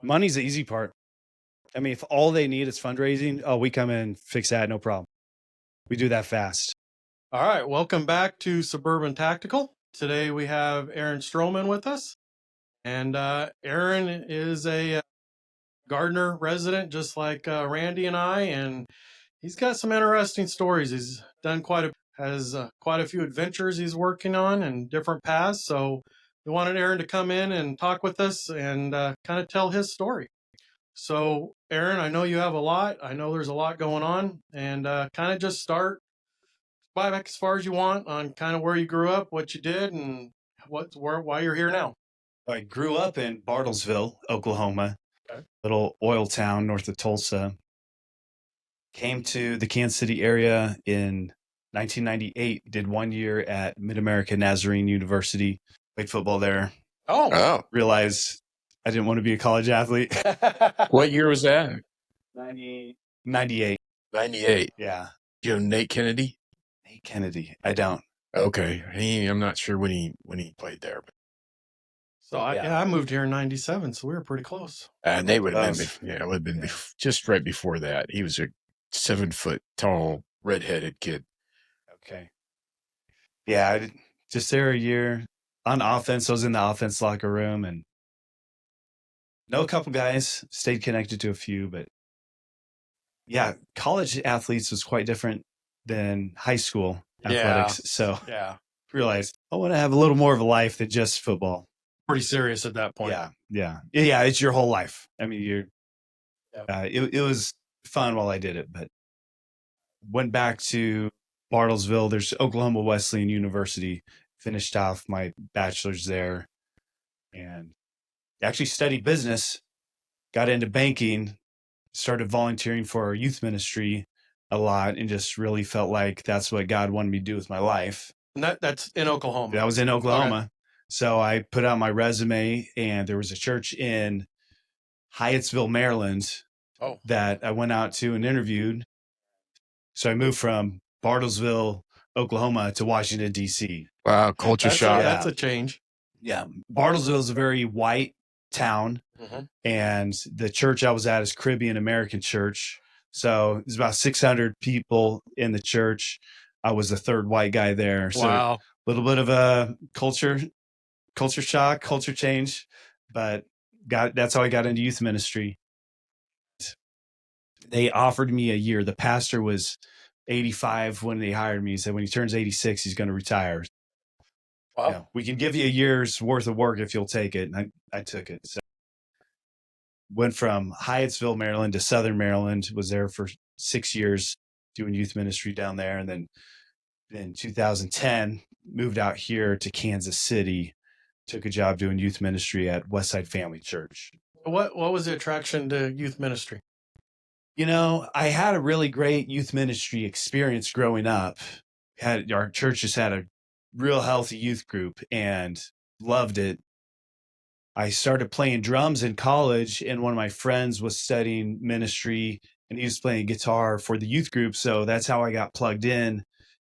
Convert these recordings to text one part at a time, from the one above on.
Money's the easy part. I mean, if all they need is fundraising, oh, we come in and fix that, no problem. We do that fast. All right, welcome back to Suburban Tactical. Today we have Aaron Stroman with us. And Aaron is a Gardner resident, just like Randy and I, and he's got some interesting stories. He's done has quite a few adventures he's working on and different paths. So we wanted Aaron to come in and talk with us and kind of tell his story. So Aaron, I know you have a lot. I know there's a lot going on, and kind of just start back as far as you want on kind of where you grew up, what you did, and why you're here now. I grew up in Bartlesville, Oklahoma, Okay. little oil town north of Tulsa. Came to the Kansas City area in 1998, did 1 year at Mid-America Nazarene University, played football there. Oh. Realized I didn't want to be a college athlete. What year was that? 98. 98. Yeah. Do you know Nate Kennedy? Nate Kennedy. I don't. Okay. I'm not sure when he played there. But So I moved here in 97, so we were pretty close. Nate would have been, just right before that. He was a 7 foot tall, redheaded kid. Okay. Yeah, I did just there a year on offense. I was in the offense locker room and know a couple guys, stayed connected to a few, but yeah, college athletes was quite different than high school athletics. So realized I want to have a little more of a life than just football. Pretty serious at that point. Yeah. It's your whole life. I mean, it was fun while I did it, but went back to Bartlesville. There's Oklahoma Wesleyan University. Finished off my bachelor's there, and actually studied business. Got into banking. Started volunteering for our youth ministry a lot, and just really felt like that's what God wanted me to do with my life. And that's in Oklahoma. That was in Oklahoma. Okay. So I put out my resume, and there was a church in Hyattsville, Maryland, that I went out to and interviewed. So I moved from Bartlesville, Oklahoma to Washington, D.C. Wow, culture shock. That's a change. Yeah. Bartlesville is a very white town, and the church I was at is Caribbean American church. So there's about 600 people in the church. I was the third white guy there. So a little bit of a culture shock, culture change, but that's how I got into youth ministry. They offered me a year. The pastor was 85 when they hired me. He said, when he turns 86, he's going to retire. Wow. Yeah, we can give you a year's worth of work if you'll take it. And I took it. So went from Hyattsville, Maryland to Southern Maryland, was there for 6 years doing youth ministry down there. And then in 2010, moved out here to Kansas City, took a job doing youth ministry at Westside Family Church. What was the attraction to youth ministry? You know, I had a really great youth ministry experience growing up. Our church just had a real healthy youth group and loved it. I started playing drums in college, and one of my friends was studying ministry, and he was playing guitar for the youth group. So that's how I got plugged in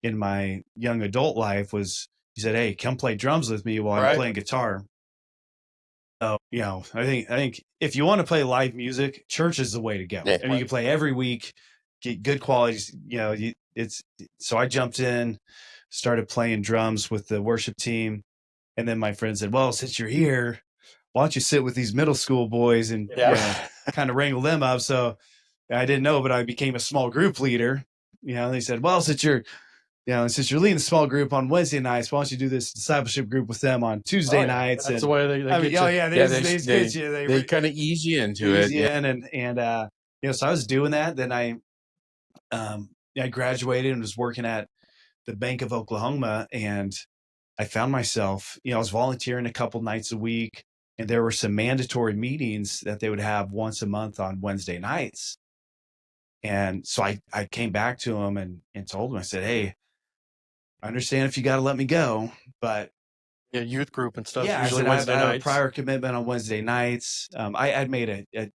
my young adult life. He said, "Hey, come play drums with me while I'm playing guitar." So, I think if you want to play live music, church is the way to go. And you can play every week, get good qualities. So I jumped in, started playing drums with the worship team. And then my friend said, well, since you're here, why don't you sit with these middle school boys and kind of wrangle them up? So I didn't know, but I became a small group leader. They said, well, since you're leading the small group on Wednesday nights, why don't you do this discipleship group with them on Tuesday nights? That's the way they get you. They get you. They kind of ease you into it. So I was doing that. Then I graduated and was working at the Bank of Oklahoma, and I found myself, I was volunteering a couple nights a week, and there were some mandatory meetings that they would have once a month on Wednesday nights. And so I came back to them and told them, I said, hey, I understand if you got to let me go, but youth group and stuff. Yeah, usually I Wednesday had nights. a prior commitment on Wednesday nights. I'd made a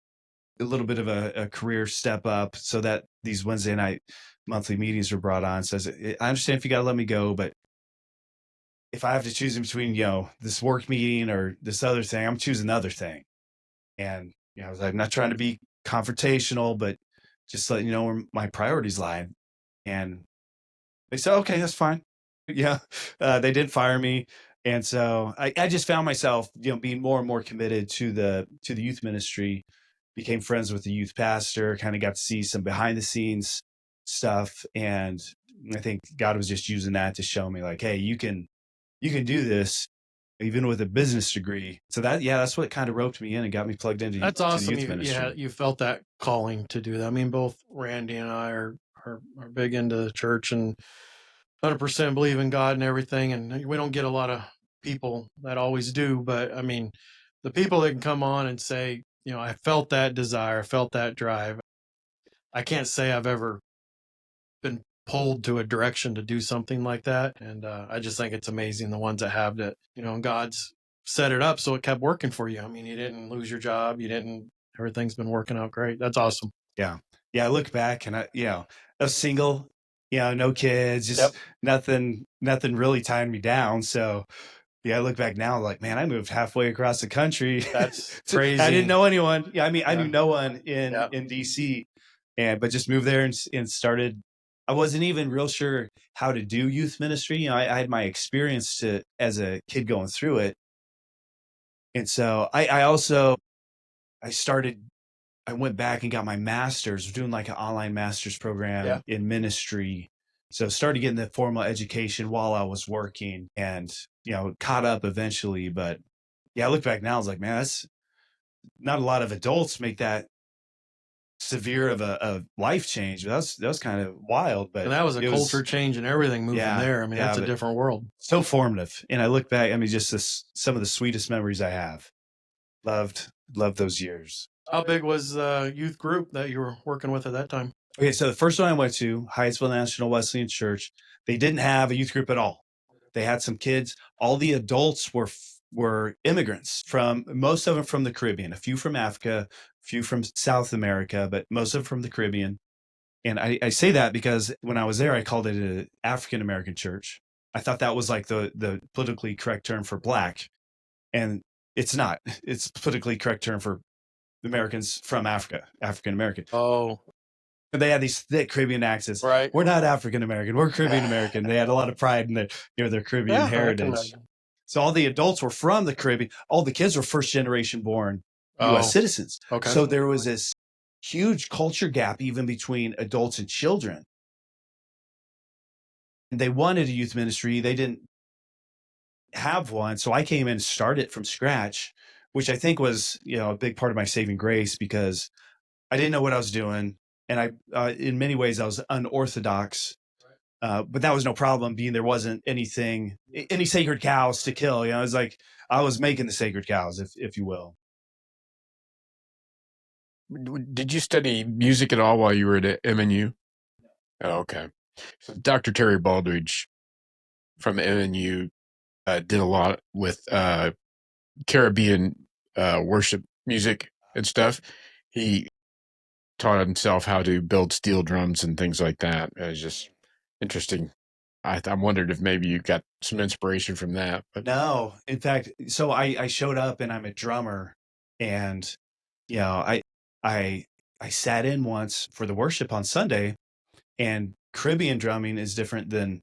little bit of a career step up so that these Wednesday night monthly meetings were brought on. So I understand if you got to let me go, but if I have to choose in between, this work meeting or this other thing, I'm choosing the other thing. And I was like, I'm not trying to be confrontational, but just letting you know where my priorities lie. And they said, okay, that's fine. Yeah. They did fire me. And so I just found myself, being more and more committed to the youth ministry, became friends with the youth pastor, kind of got to see some behind the scenes stuff. And I think God was just using that to show me like, hey, you can do this even with a business degree. So that's what kind of roped me in and got me plugged into That's to the awesome. youth ministry. You felt that calling to do that. I mean, both Randy and I are big into the church and 100% believe in God and everything. And we don't get a lot of people that always do, but I mean, the people that can come on and say, I felt that desire, I felt that drive. I can't say I've ever been pulled to a direction to do something like that. And I just think it's amazing the ones that have that, God's set it up so it kept working for you. I mean, you didn't lose your job. Everything's been working out great. That's awesome. Yeah. Yeah. I look back and I was single, no kids, just Yep. nothing really tying me down. So I look back now like, man, I moved halfway across the country. That's I crazy. didn't know anyone. I mean, I Yeah. knew no one in Yeah. DC, but just moved there and started. I wasn't even real sure how to do youth ministry. I had my experience as a kid going through it. And so I went back and got my master's, doing like an online master's program in ministry. So started getting the formal education while I was working and, caught up eventually. But I look back now, I was like, man, that's not a lot of adults make that severe of a life change. That was kind of wild, but And that was a culture change and everything moving there. I mean, that's a different world. So formative. And I look back, I mean, just some of the sweetest memories I have. Loved those years. How big was the youth group that you were working with at that time? Okay, so the first one I went to, Hyattsville National Wesleyan Church, they didn't have a youth group at all. They had some kids. All the adults were immigrants, most of them from the Caribbean, a few from Africa, a few from South America, but most of them from the Caribbean. And I say that because when I was there, I called it an African American church. I thought that was like the politically correct term for Black, and it's not. It's politically correct term for Americans from Africa, African American. Oh. And they had these thick Caribbean accents. Right. We're not African American. We're Caribbean American. They had a lot of pride in their Caribbean heritage. So all the adults were from the Caribbean. All the kids were first generation born U.S. citizens. Okay. So there was this huge culture gap even between adults and children. And they wanted a youth ministry. They didn't have one. So I came in and started from scratch, which I think was, a big part of my saving grace because I didn't know what I was doing. And in many ways, I was unorthodox, but that was no problem being there wasn't any sacred cows to kill. It was like I was making the sacred cows, if you will. Did you study music at all while you were at MNU? Oh, okay. So Dr. Terry Baldridge from MNU did a lot with Caribbean worship music and stuff. He taught himself how to build steel drums and things like that. It was just interesting. I wondered if maybe you got some inspiration from that. But no, in fact, so I showed up and I'm a drummer, and I sat in once for the worship on Sunday, and Caribbean drumming is different than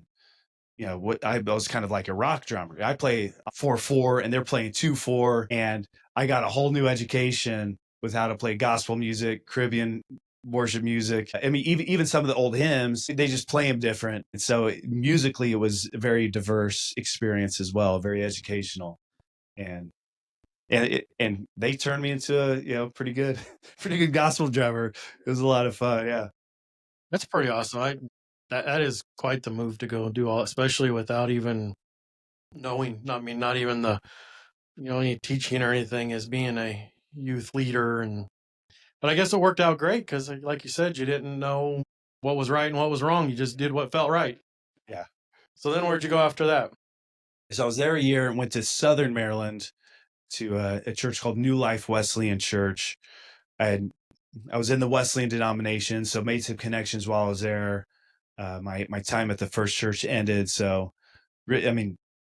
what I was kind of like a rock drummer. I play 4/4 and they're playing 2/4, and I got a whole new education with how to play gospel music, Caribbean worship music. I mean, even some of the old hymns, they just play them different. And so musically, it was a very diverse experience as well, very educational. And they turned me into a pretty good gospel drummer. It was a lot of fun. Yeah. That's pretty awesome. That is quite the move to go and do all, especially without even knowing. I mean, not even any teaching or anything as being a youth leader. But I guess it worked out great because, like you said, you didn't know what was right and what was wrong. You just did what felt right. Yeah. So then where'd you go after that? So I was there a year and went to Southern Maryland to a church called New Life Wesleyan Church. I was in the Wesleyan denomination, so made some connections while I was there. My time at the first church ended, so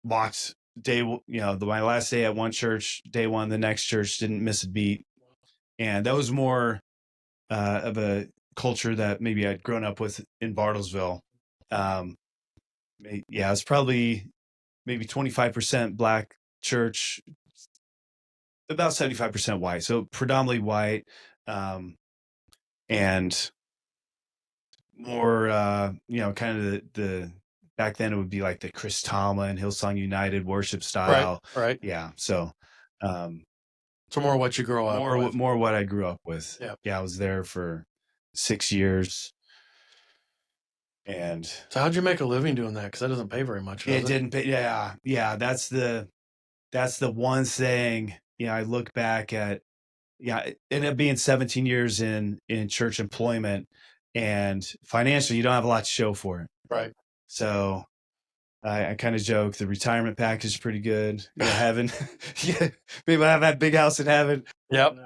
walked my last day at one church, day one, the next church, didn't miss a beat. And that was more of a culture that maybe I'd grown up with in Bartlesville. Yeah, it's probably maybe 25% black church, about 75% white. So predominantly white, and more, kind of the back then it would be like the Chris Tomlin, Hillsong United worship style. Right. Yeah. So, So more what you grow up with. more what I grew up with. Yep. Yeah. I was there for 6 years. And so how'd you make a living doing that? Because that doesn't pay very much. it didn't pay. Yeah. That's the one thing, I look back at, it ended up being 17 years in church employment, and financially, you don't have a lot to show for it. Right. So I kind of joke the retirement package is pretty good. Heaven, maybe I have that big house in heaven. Yep.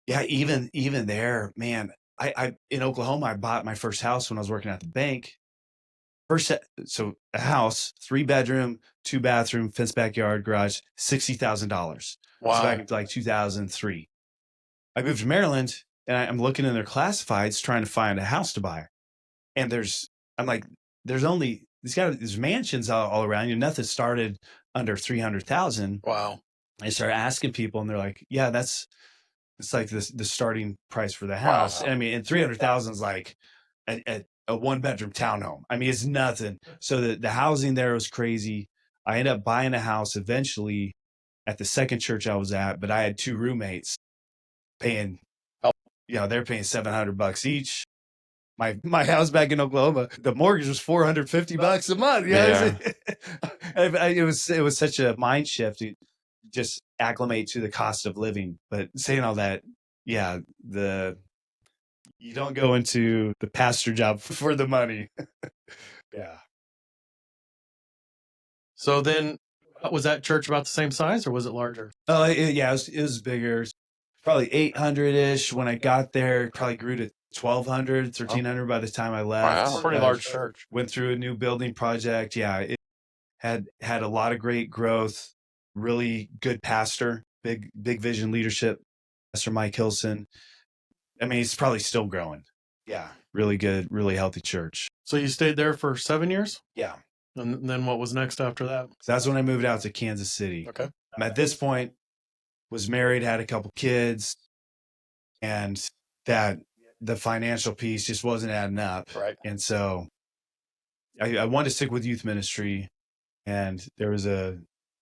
Yeah, even there, man. I in Oklahoma, I bought my first house when I was working at the bank. So a house, 3-bedroom, 2-bathroom, fenced backyard, garage, $60,000. Wow. Back in like 2003. I moved to Maryland, and I'm looking in their classifieds trying to find a house to buy. And there's only there's mansions all around you. Nothing started under 300,000. Wow. I started asking people, and they're like, "Yeah, it's like the starting price for the house." Wow. And I mean, and 300,000 is like a 1-bedroom townhome. I mean, it's nothing. So the housing there was crazy. I ended up buying a house eventually at the second church I was at, but I had 2 roommates paying, they're paying $700 each. My house back in Oklahoma, the mortgage was $450 a month. Yeah. It was such a mind shift to just acclimate to the cost of living. But saying all that, you don't go into the pastor job for the money. Yeah. So then, was that church about the same size, or was it larger? Oh, it was bigger. Probably 800-ish when I got there. Probably grew to 1,200, 1,300 by the time I left. Wow. Pretty large church. Went through a new building project. Yeah, it had a lot of great growth. Really good pastor. Big vision leadership. Pastor Mike Hilson. I mean, he's probably still growing. Yeah, really good, really healthy church. So you stayed there for 7 years? Yeah. And then what was next after that? So that's when I moved out to Kansas City. Okay. At this point, was married, had a couple kids, and that the financial piece just wasn't adding up. Right. And so I wanted to stick with youth ministry, and there was a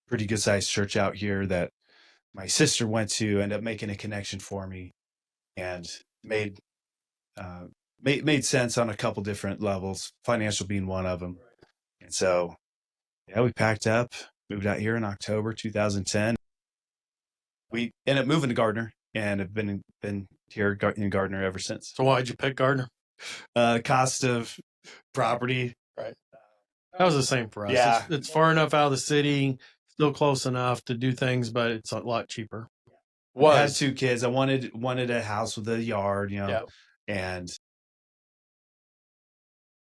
pretty good sized church out here that my sister went to, ended up making a connection for me, and made sense on a couple different levels, financial being one of them. And so, we packed up, moved out here in October 2010. We ended up moving to Gardner, and have been here in Gardner ever since. So why'd you pick Gardner? Cost of property. Right. That was the same for us. Yeah. It's far enough out of the city, still close enough to do things, but it's a lot cheaper. I had 2 kids. I wanted a house with a yard, Yep. and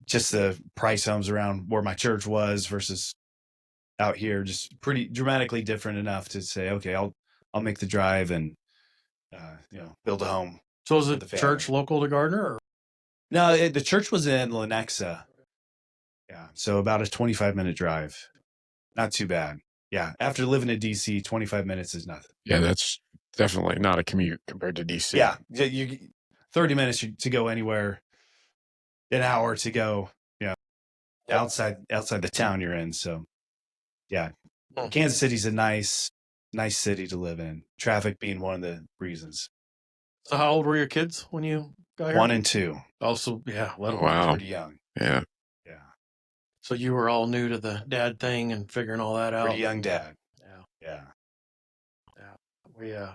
just the price homes around where my church was versus out here, just pretty dramatically different enough to say, okay, I'll make the drive and build a home. So is it church local to Gardner? Or? No, the church was in Lenexa. Yeah, so about a 25-minute drive. Not too bad. Yeah, after living in DC, 25 minutes is nothing. Yeah, that's definitely not a commute compared to DC. Yeah, 30 minutes to go anywhere, an hour to go, outside the town you're in. So, yeah, Kansas City's a nice city to live in. Traffic being one of the reasons. So how old were your kids when you got here? 1 and 2. Also, yeah. Wow. Pretty young. Yeah. Yeah. So you were all new to the dad thing and figuring all that out. Pretty young dad. Yeah.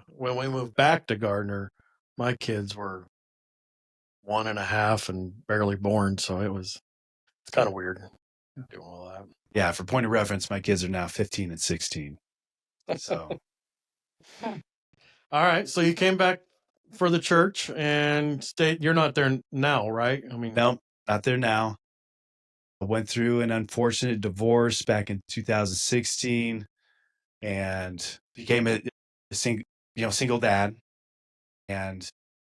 When we moved back to Gardner, my kids were 1.5 and barely born, so it's kind of weird doing all that. Yeah, for point of reference, my kids are now 15 and 16. So, all right. So you came back for the church and stayed. You're not there now, right? I mean, no, not there now. I went through an unfortunate divorce back in 2016 and became single dad, and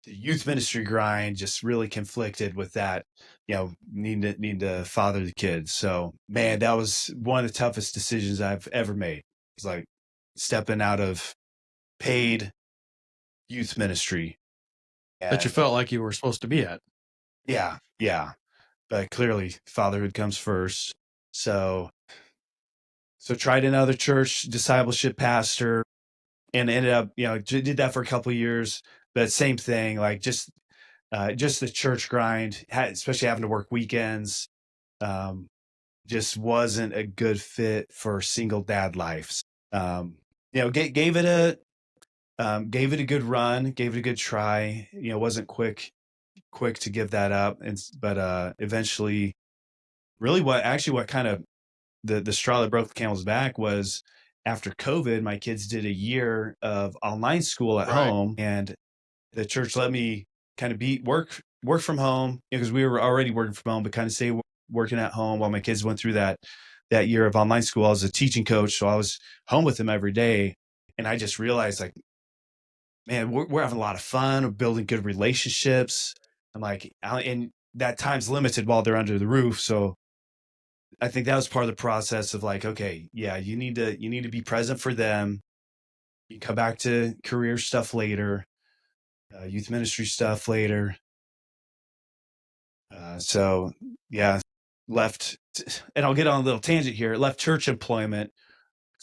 the youth ministry grind just really conflicted with that, need to father the kids. So man, that was one of the toughest decisions I've ever made. It's like stepping out of paid youth ministry That you and felt like you were supposed to be at. yeah, but clearly fatherhood comes first. So tried another church discipleship pastor and ended up, did that for a couple of years, but same thing, like just the church grind, especially having to work weekends, just wasn't a good fit for single dad life. Gave it a good run, gave it a good try. Wasn't quick to give that up, but eventually, really, what kind of the straw that broke the camel's back was after COVID. My kids did a year of online school at home, and the church let me kind of work from home, because we were already working from home, but kind of stay working at home while my kids went through that year of online school. I was a teaching coach, so I was home with them every day, and I just realized, like, man, we're having a lot of fun, we're building good relationships. I'm like, and that time's limited while they're under the roof, so I think that was part of the process of like, okay, yeah, you need to be present for them. You come back to career stuff later, youth ministry stuff later. So yeah, left, and I'll get on a little tangent here. Left church employment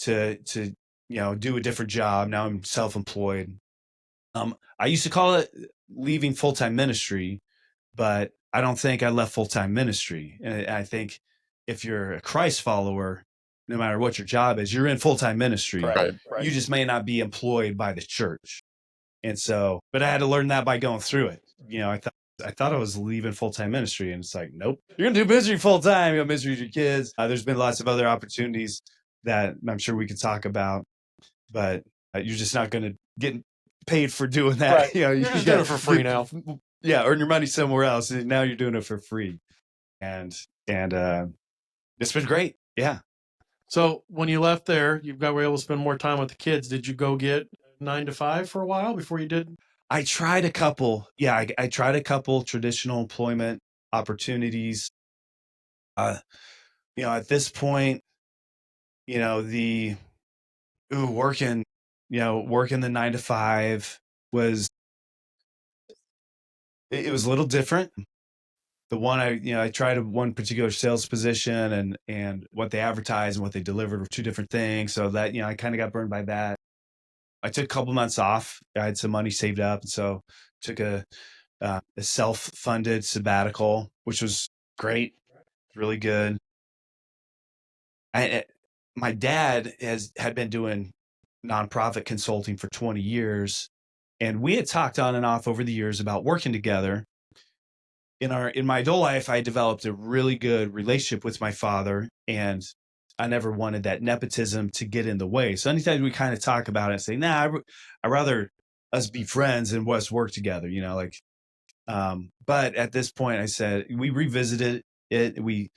to do a different job. Now I'm self-employed. I used to call it leaving full-time ministry, but I don't think I left full-time ministry. And I think if you're a Christ follower, no matter what your job is, you're in full-time ministry. Right. You just may not be employed by the church. And so, but I had to learn that by going through it. I thought I was leaving full-time ministry, and it's like, nope, you're going to do ministry full-time. You got ministry to your kids. There's been lots of other opportunities that I'm sure we could talk about, but you're just not going to get paid for doing that. Right. You're just doing it for free now. Yeah, earn your money somewhere else. And now you're doing it for free, and it's been great. Yeah. So when you left there, were able to spend more time with the kids. Did you go get 9 to 5 for a while before you did? I tried a couple. Yeah, I tried a couple traditional employment opportunities. At this point, working the 9 to 5 was, it was a little different. The one I tried one particular sales position, and what they advertised and what they delivered were two different things. So that, I kind of got burned by that. I took a couple months off. I had some money saved up, and so took a self-funded sabbatical, which was great, really good. My dad had been doing nonprofit consulting for 20 years, and we had talked on and off over the years about working together. In my adult life, I developed a really good relationship with my father, and I never wanted that nepotism to get in the way. So anytime we kind of talk about it and say, nah, I'd rather us be friends and us work together, but at this point I said, we revisited it. We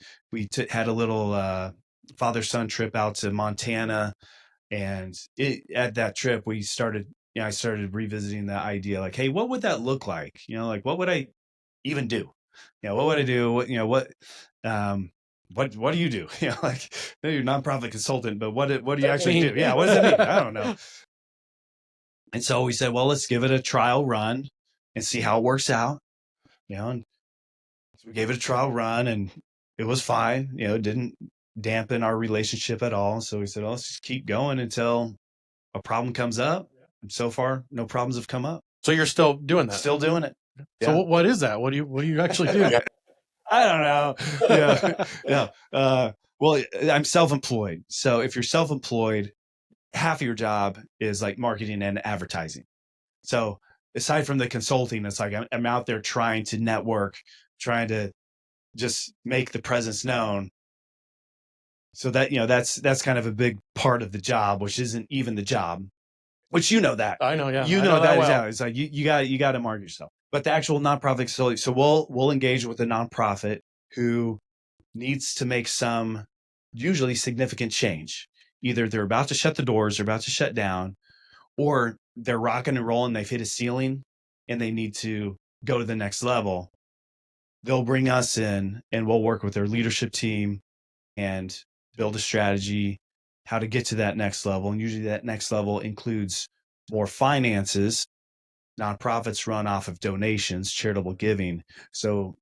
had a little father-son trip out to Montana, and at that trip I started revisiting that idea, like, hey, what would that look like? What would I even do? What would I do? What do you do? You're a nonprofit consultant, but what do you actually do? Yeah, what does that mean? I don't know. And so we said, well, let's give it a trial run and see how it works out. And so we gave it a trial run, and it was fine. It didn't dampen our relationship at all. So we said, well, let's just keep going until a problem comes up. And so far, no problems have come up. So you're still doing that? Still doing it. Yeah. So what is that? What do you actually do? I don't know. Yeah. Well, I'm self-employed. So if you're self-employed, half of your job is like marketing and advertising. So aside from the consulting, it's like I'm out there trying to network, trying to just make the presence known. So that, that's kind of a big part of the job, which isn't even the job, which that. I know, yeah. You know that. Well. It's like you got to market yourself. But the actual nonprofit facility, so we'll engage with a nonprofit who needs to make some usually significant change. Either they're about to shut the doors, they're about to shut down, or they're rocking and rolling, they've hit a ceiling and they need to go to the next level, they'll bring us in and we'll work with their leadership team and build a strategy how to get to that next level. And usually that next level includes more finances. Nonprofits run off of donations, charitable giving. So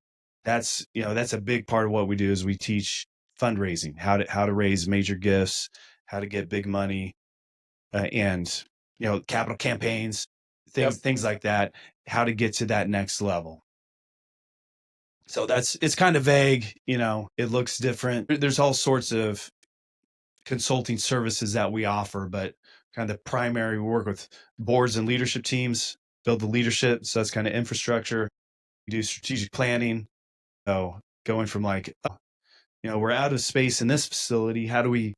that's a big part of what we do is we teach fundraising, how to raise major gifts, how to get big money, and capital campaigns, things like that, how to get to that next level. So it's kind of vague, it looks different. There's all sorts of consulting services that we offer, but kind of the primary, we work with boards and leadership teams, build the leadership. So that's kind of infrastructure. We do strategic planning. So going from like, we're out of space in this facility. How do we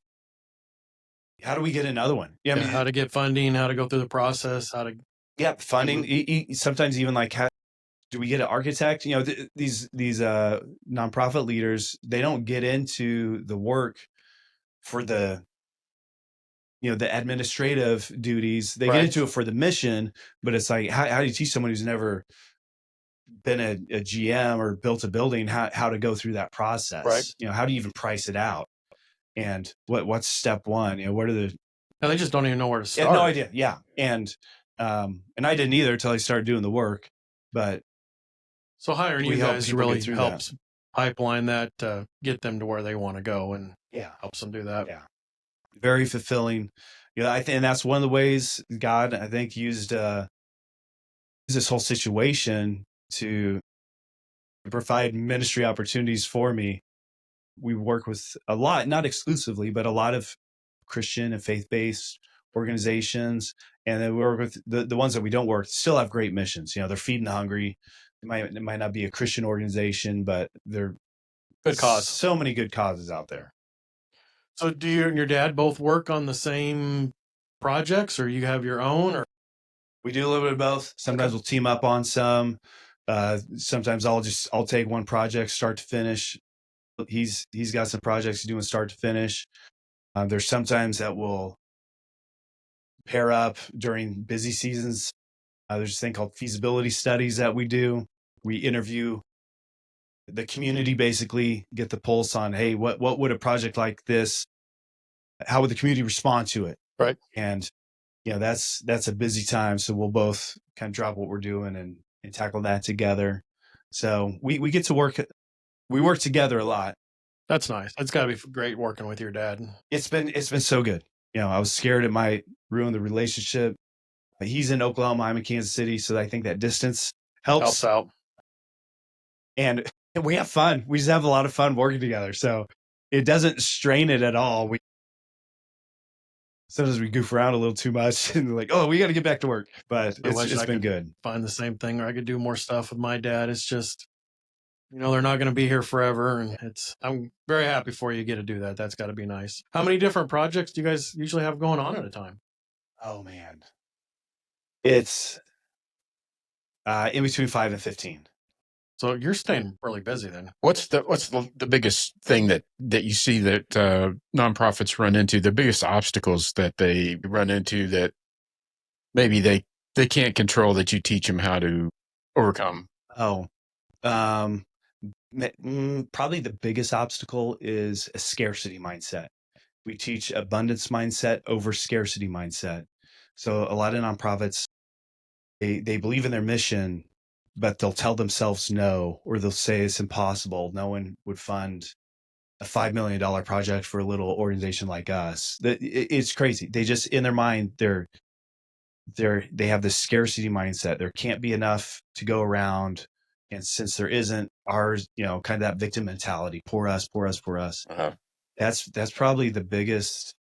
get another one? Yeah, I mean, how to get funding, how to go through the process, funding. Sometimes even like, how do we get an architect? These nonprofit leaders, they don't get into the work for the the administrative duties. They get into it for the mission, but it's like, how do you teach someone who's never been a GM or built a building how to go through that process? Right. How do you even price it out? And what's step one? What are the? And they just don't even know where to start. Yeah, no idea. Yeah, and I didn't either until I started doing the work. But so hiring you guys really helps pipeline that, get them to where they want to go, and helps them do that. Yeah, very fulfilling. I think, and that's one of the ways God, I think, used this whole situation to provide ministry opportunities for me. We work with a lot, not exclusively, but a lot of Christian and faith-based organizations. And then we work with the ones that we don't work, still have great missions. They're feeding the hungry. It might not be a Christian organization, but they're good cause. So many good causes out there. So do you and your dad both work on the same projects, or you have your own? Or we do a little bit of both. Sometimes we'll team up on some. Sometimes I'll take one project start to finish. He's got some projects he's doing start to finish. There's sometimes that we'll pair up during busy seasons. There's a thing called feasibility studies that we do. We interview the community, basically get the pulse on, hey, what would a project like this, how would the community respond to it? Right. And that's a busy time. So we'll both kind of drop what we're doing and tackle that together. So we get to work. We work together a lot. That's nice. It's got to be great working with your dad. It's been so good. I was scared it might ruin the relationship. He's in Oklahoma, I'm in Kansas City, so I think that distance helps out. And we have fun. We just have a lot of fun working together. So it doesn't strain it at all. Sometimes we goof around a little too much and like, we got to get back to work. But it's been good. Find the same thing, or I could do more stuff with my dad. It's just, they're not going to be here forever. And I'm very happy for you get to do that. That's got to be nice. How many different projects do you guys usually have going on at a time? Oh, man. It's in between 5 and 15. So you're staying really busy then. What's the biggest thing that you see that nonprofits run into, the biggest obstacles that they run into that maybe they can't control that you teach them how to overcome? Probably the biggest obstacle is a scarcity mindset. We teach abundance mindset over scarcity mindset. So a lot of nonprofits, they believe in their mission, but they'll tell themselves no, or they'll say it's impossible. No one would fund a $5 million project for a little organization like us. It's crazy. They just, in their mind, they have this scarcity mindset. There can't be enough to go around. And since there isn't, ours, kind of that victim mentality, poor us, poor us, poor us. Uh-huh. That's probably the biggest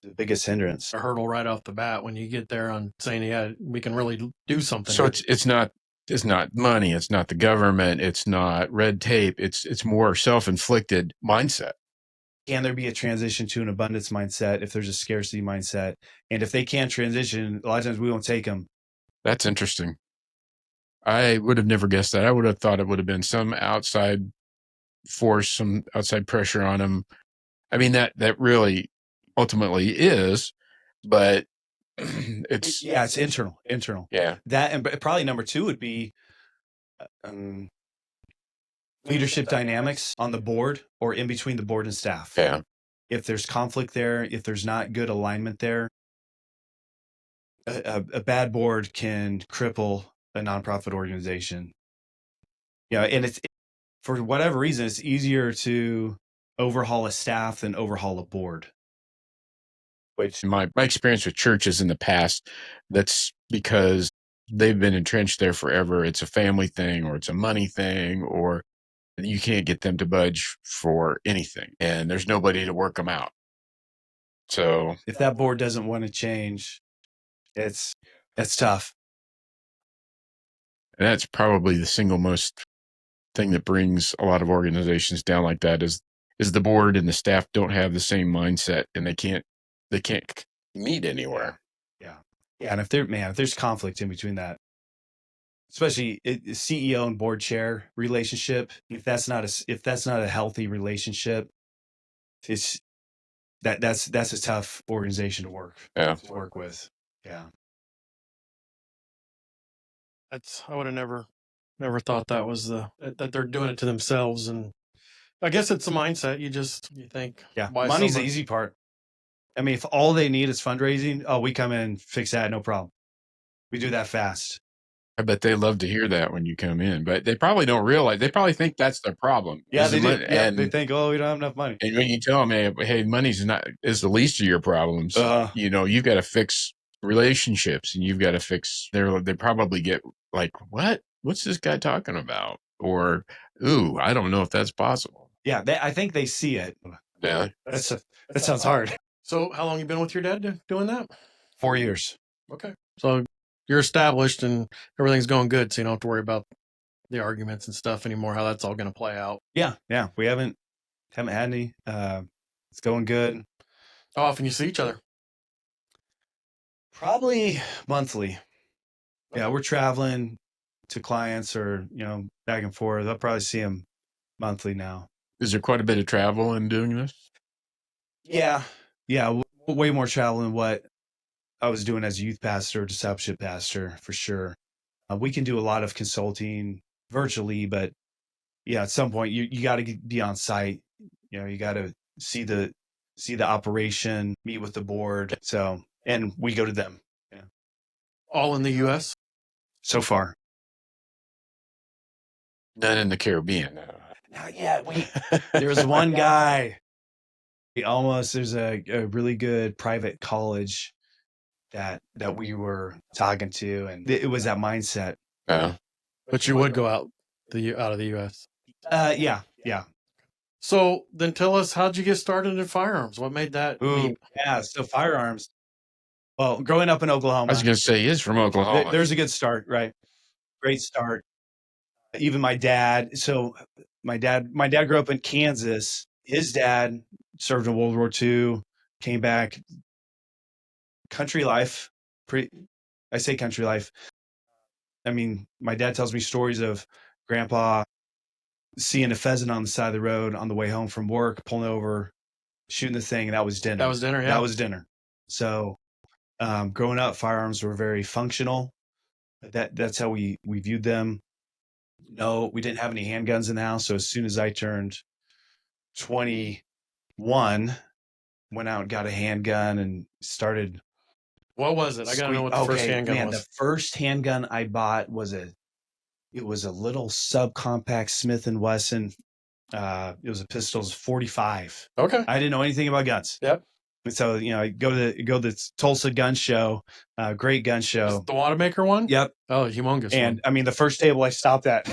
hindrance. A hurdle right off the bat when you get there on saying, we can really do something. So it's not money, it's not the government, it's not red tape, it's more self-inflicted mindset. Can there be a transition to an abundance mindset if there's a scarcity mindset? And if they can't transition, a lot of times we won't take them. That's interesting. I would have never guessed that. I would have thought it would have been some outside force, some outside pressure on them. I mean, that really ultimately is, but it's it's internal. yeah, That, and probably number two would be um, leadership dynamics on the board or in between the board and staff. yeah. If there's conflict there, if there's not good alignment there, a bad board can cripple a nonprofit organization. And it's, for whatever reason, it's easier to overhaul a staff than overhaul a board. Which my experience with churches in the past, that's because they've been entrenched there forever. It's a family thing, or it's a money thing, or you can't get them to budge for anything, and there's nobody to work them out. So if that board doesn't want to change, it's tough. and that's probably the single most thing that brings a lot of organizations down like that is the board and the staff don't have the same mindset, and they can't meet anywhere. Yeah. And if there's conflict in between that, especially CEO and board chair relationship, if that's not a healthy relationship, it's that's a tough organization to work with. Yeah. I would have never thought that was that they're doing it to themselves. And I guess it's a mindset. You think, money's the easy part. I mean, if all they need is fundraising, we come in and fix that, no problem. We do that fast. I bet they love to hear that when you come in, but they probably don't realize. They probably think that's their problem. Yeah, they do. They think, we don't have enough money. And when you tell them, hey, money's is the least of your problems. You've got to fix relationships, and you've got to fix. They probably get like, what's this guy talking about? Or, ooh, I don't know if that's possible. Yeah, I think they see it. Yeah, that sounds hard. So, how long you been with your dad doing that? 4 years. Okay, so you're established and everything's going good, so you don't have to worry about the arguments and stuff anymore. How that's all going to play out? Yeah. We haven't had any. It's going good. How often you see each other? Probably monthly. Yeah, we're traveling to clients or back and forth. I'll probably see him monthly now. Is there quite a bit of travel in doing this? Yeah, way more travel than what I was doing as a youth pastor, discipleship pastor, for sure. We can do a lot of consulting virtually, but at some point you got to be on site. You got to see the operation, meet with the board. So, and we go to them. Yeah. All in the U.S. so far. None in the Caribbean. Not yet. There's one guy. There's a really good private college that we were talking to, and it was that mindset. But you would go out of the U.S. Yeah. So then tell us, how'd you get started in firearms? What made that? So firearms. Well, growing up in Oklahoma. I was going to say, he's from Oklahoma. There's a good start, right? Great start. Even my dad. So my dad grew up in Kansas. His dad served in World War II, came back. Country life. I say country life. I mean, my dad tells me stories of grandpa seeing a pheasant on the side of the road on the way home from work, pulling over, shooting the thing, and that was dinner. That was dinner, yeah. That was dinner. So growing up, firearms were very functional. That's how we viewed them. No, we didn't have any handguns in the house. So as soon as I turned 21, went out and got a handgun and started. What was it? I got to know what the first handgun was. The first handgun I bought was a little subcompact Smith & Wesson. It was a pistol, 45. Okay. I didn't know anything about guns. Yep. And so, I go to the Tulsa gun show, great gun show. The Wanamaker one? Yep. Oh, humongous. And I mean, the first table I stopped at,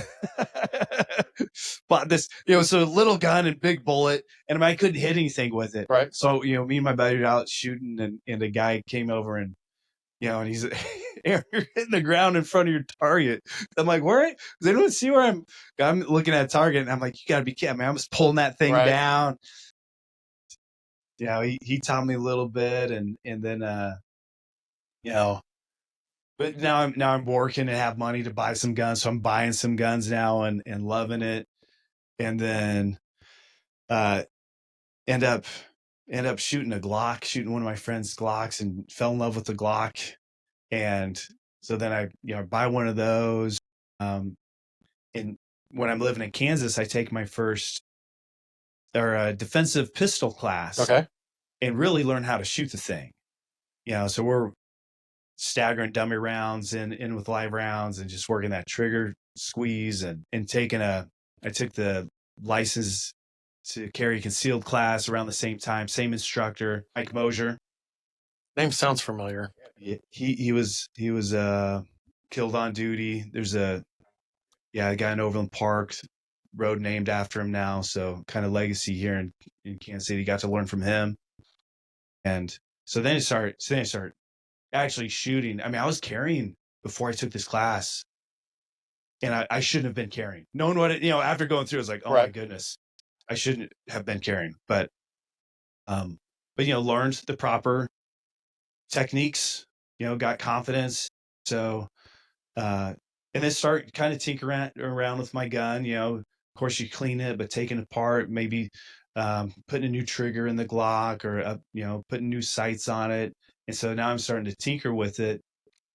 bought this, so little gun and big bullet. And I couldn't hit anything with it. Right. So, me and my buddy were out shooting, and a guy came over and, and he's, you're hitting the ground in front of your target. I'm like, where? Does anyone see where I'm looking at a target? And I'm like, you got to be kidding me. I'm just pulling that thing down. He taught me a little bit, and then, but now I'm working and have money to buy some guns. So I'm buying some guns now and loving it. And then, end up ended up shooting a Glock, shooting one of my friend's Glocks, and fell in love with the Glock. And so then I, buy one of those. And when I'm living in Kansas, I take my first defensive pistol class. Okay. And really learn how to shoot the thing. So we're staggering dummy rounds in with live rounds and just working that trigger squeeze and I took the license to carry concealed class around the same time, same instructor, Mike Mosier. Name sounds familiar. He was killed on duty. There's a guy in Overland Park, road named after him now. So kind of legacy here in Kansas City. Got to learn from him. And so then I started actually shooting. I mean, I was carrying before I took this class, and I shouldn't have been carrying. Knowing what after going through, I was like, oh my goodness, I shouldn't have been carrying. But learned the proper techniques. Got confidence. So, and then start kind of tinkering around with my gun. Of course, you clean it, but taking it apart, maybe putting a new trigger in the Glock or putting new sights on it. And so now I'm starting to tinker with it.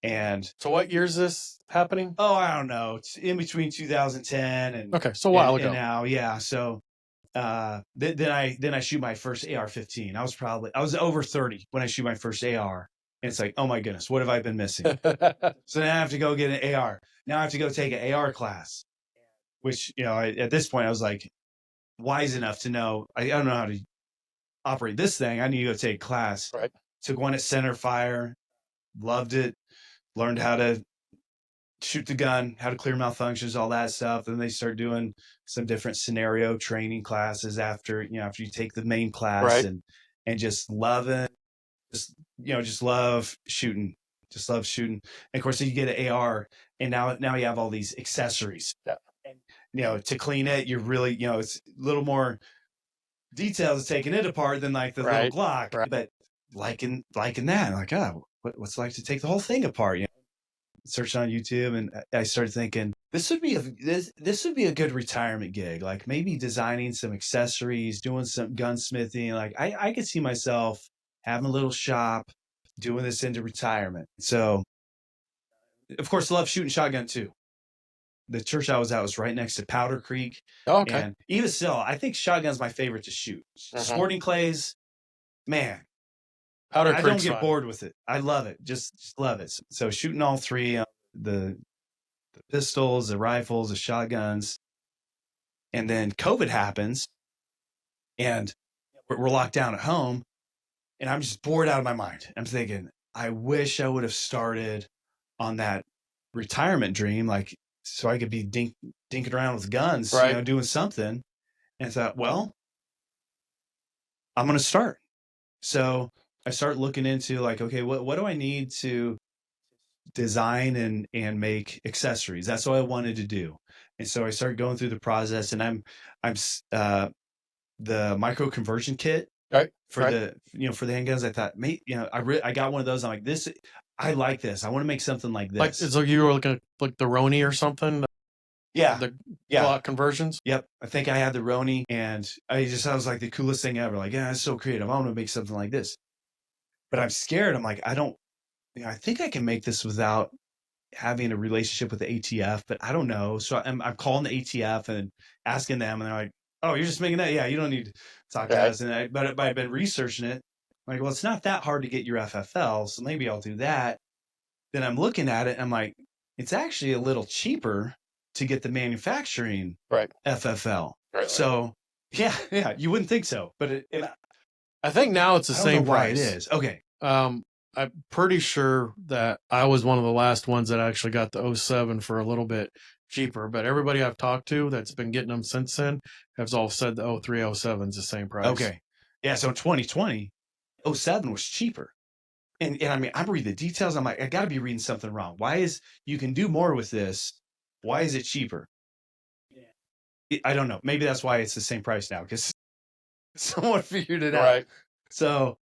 And so what year is this happening? Oh, I don't know. It's in between 2010 and okay, so a while ago. And now, yeah. So then I shoot my first AR-15. I was over 30 when I shoot my first AR. And it's like, oh my goodness, what have I been missing? So now I have to go get an AR. Now I have to go take an AR class, which at this point I was like, wise enough to know I don't know how to operate this thing. I need to go take class. Right. Took one at Center Fire, loved it, learned how to shoot the gun, how to clear malfunctions, all that stuff. Then they start doing some different scenario training classes after you take the main class, right. and just love it. Just love shooting. Just love shooting. And of course, you get an AR, and now you have all these accessories. Yeah. And, to clean it, you're really, it's a little more details of taking it apart than like the little Glock. Right. But liking that, like, what's it like to take the whole thing apart? Searching on YouTube, and I started thinking this would be a good retirement gig. Like maybe designing some accessories, doing some gunsmithing. Like I could see myself having a little shop, doing this into retirement. So, of course, love shooting shotgun too. The church I was at was right next to Powder Creek. Oh, okay. And even still, I think shotgun's my favorite to shoot. Sporting clays, man. Powder I Creek's don't get fun. bored with it. I love it. Just love it. So shooting all three, the pistols, the rifles, the shotguns. And then COVID happens and we're locked down at home and I'm just bored out of my mind. I'm thinking, I wish I would have started on that retirement dream, like so I could be dinking around with guns, doing something. And I thought, well, I'm going to start. So I start looking into like, okay, what do I need to design and make accessories? That's what I wanted to do. And so I started going through the process, and I'm the micro conversion kit for the handguns. I thought, I got one of those. I'm like, this, I like this. I want to make something like this. Like, so you were looking at like the Roni or something? Yeah. The Glock conversions? Yep. I think I had the Roni, and I was like the coolest thing ever. Like, yeah, it's so creative. I want to make something like this. But I'm scared. I'm like, I think I can make this without having a relationship with the ATF, but I don't know. So I'm calling the ATF and asking them, and they're like, oh, you're just making that? Yeah, you don't need to talk to us. And but I've been researching it. I'm like, well, it's not that hard to get your FFL, so maybe I'll do that. Then I'm looking at it, and I'm like, it's actually a little cheaper to get the manufacturing FFL. Right. So yeah, you wouldn't think so, but I think now it's the same price. Why it is. Okay. I'm pretty sure that I was one of the last ones that actually got the 07 for a little bit cheaper, but everybody I've talked to that's been getting them since then has all said the 03, 07 is the same price. Okay. Yeah. So in 2020, 07 was cheaper. And I mean, I'm reading the details. I'm like, I got to be reading something wrong. Why is you can do more with this? Why is it cheaper? I don't know. Maybe that's why it's the same price now, because someone figured it out. Right. So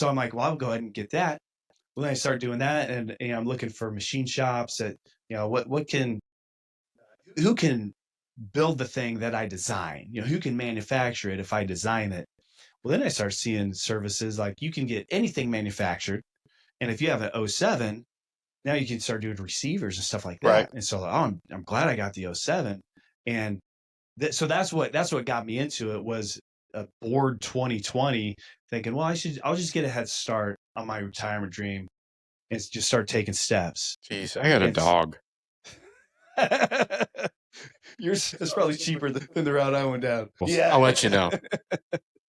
I'm like, well, I'll go ahead and get that. Well, then I start doing that, and I'm looking for machine shops that, who can build the thing that I design? Who can manufacture it if I design it? Well, then I started seeing services like you can get anything manufactured. And if you have an '07, now you can start doing receivers and stuff like that. Right. And so, I'm glad I got the '07. And so that's what got me into it, was a bored 2020, thinking, well, I'll just get a head start on my retirement dream and just start taking steps. Jeez, I got a dog. Yours is probably cheaper than the route I went down. Yeah, I'll let you know.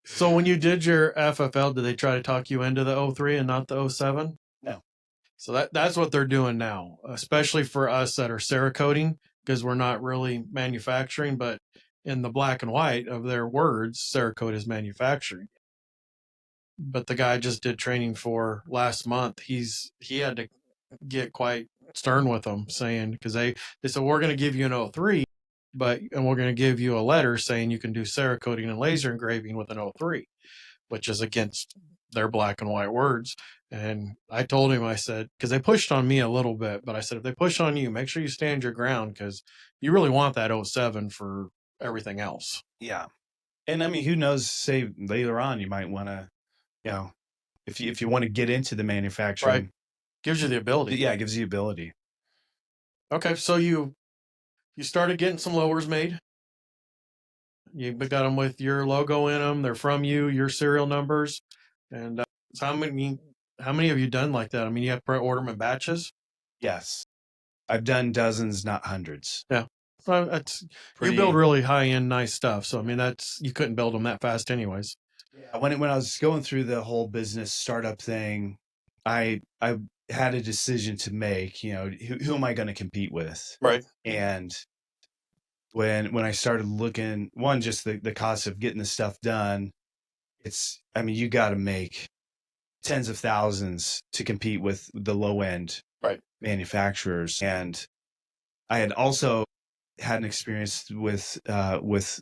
So when you did your FFL, did they try to talk you into the 03 and not the 07? No. So that's what they're doing now, especially for us that are Cerakoting, because we're not really manufacturing, but in the black and white of their words, Cerakote is manufacturing. But the guy just did training for last month. He had to get quite stern with them, saying, because they said, we're going to give you an 03, and we're going to give you a letter saying you can do Cerakoting and laser engraving with an 03, which is against their black and white words. And I told him, I said, because they pushed on me a little bit, but I said, if they push on you, make sure you stand your ground, because you really want that 07 for everything else. Yeah. And I mean, who knows, say later on, you might want to, if you want to get into the manufacturing. Right. Gives you the ability. Yeah, it gives you the ability. Okay. So you started getting some lowers made. You got them with your logo in them. They're from you, your serial numbers. And so how many have you done like that? I mean, you have to order them in batches? Yes. I've done dozens, not hundreds. Yeah. Well, you build really high-end, nice stuff. So, I mean, you couldn't build them that fast anyways. Yeah. When I was going through the whole business startup thing, I had a decision to make, who am I going to compete with? Right. And when I started looking, one, just the cost of getting the stuff done, you got to make tens of thousands to compete with the low end manufacturers. And I had also had an experience with it was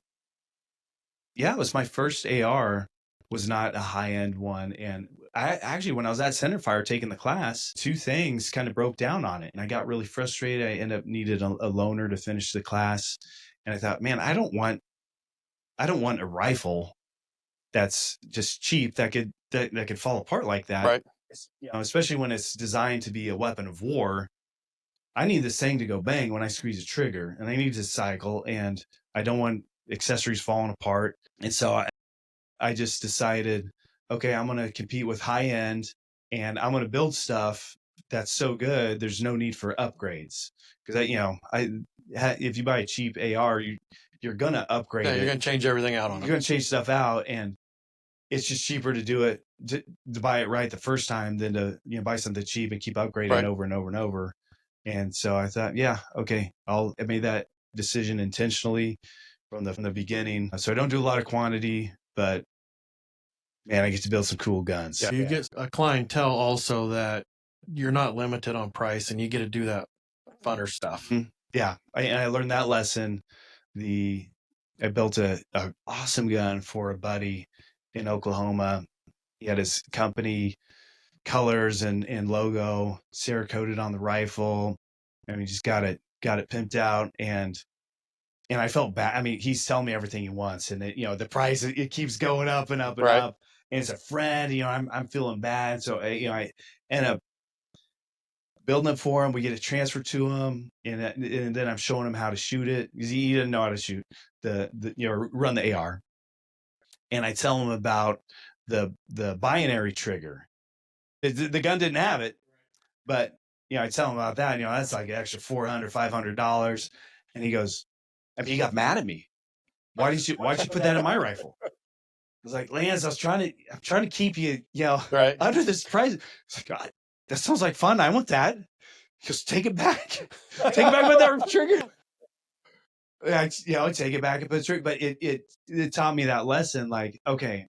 my first AR, was not a high end one. And I actually, when I was at Centerfire taking the class, two things kind of broke down on it. And I got really frustrated. I ended up needed a loaner to finish the class. And I thought, man, I don't want a rifle that's just cheap that could fall apart like that. Right. Especially when it's designed to be a weapon of war. I need this thing to go bang when I squeeze a trigger, and I need to cycle, and I don't want accessories falling apart. And so I just decided, okay, I'm going to compete with high end, and I'm going to build stuff that's so good, there's no need for upgrades. Because if you buy a cheap AR, you're going to upgrade it. You're going to change everything out on it. You're going to change stuff out, and it's just cheaper to do it, to buy it right the first time than to buy something cheap and keep upgrading over and over and over. And so I thought, yeah, okay, I made that decision intentionally from the beginning. So I don't do a lot of quantity, but man, I get to build some cool guns. Yeah. You get a clientele also that you're not limited on price, and you get to do that funner stuff. Mm-hmm. Yeah. I learned that lesson. I built a awesome gun for a buddy in Oklahoma. He had his company colors and logo Cerakoted on the rifle. I mean, just got it pimped out, and I felt bad. I mean, he's telling me everything he wants, and the price, it keeps going up and up and up. And it's a friend, I'm feeling bad. So I end up building it for him. We get it transferred to him, and then I'm showing him how to shoot it, because he didn't know how to shoot run the AR. And I tell him about the binary trigger. The gun didn't have it, but I tell him about that. That's like an extra $400, $500. And he goes, he got mad at me. Why'd you put that in my rifle? I was like, Lance, I'm trying to keep you, under this price. It's like, God, that sounds like fun. I want that. Just take it back. Take it back with that trigger. I take it back and put the trigger. But it taught me that lesson. Like, okay,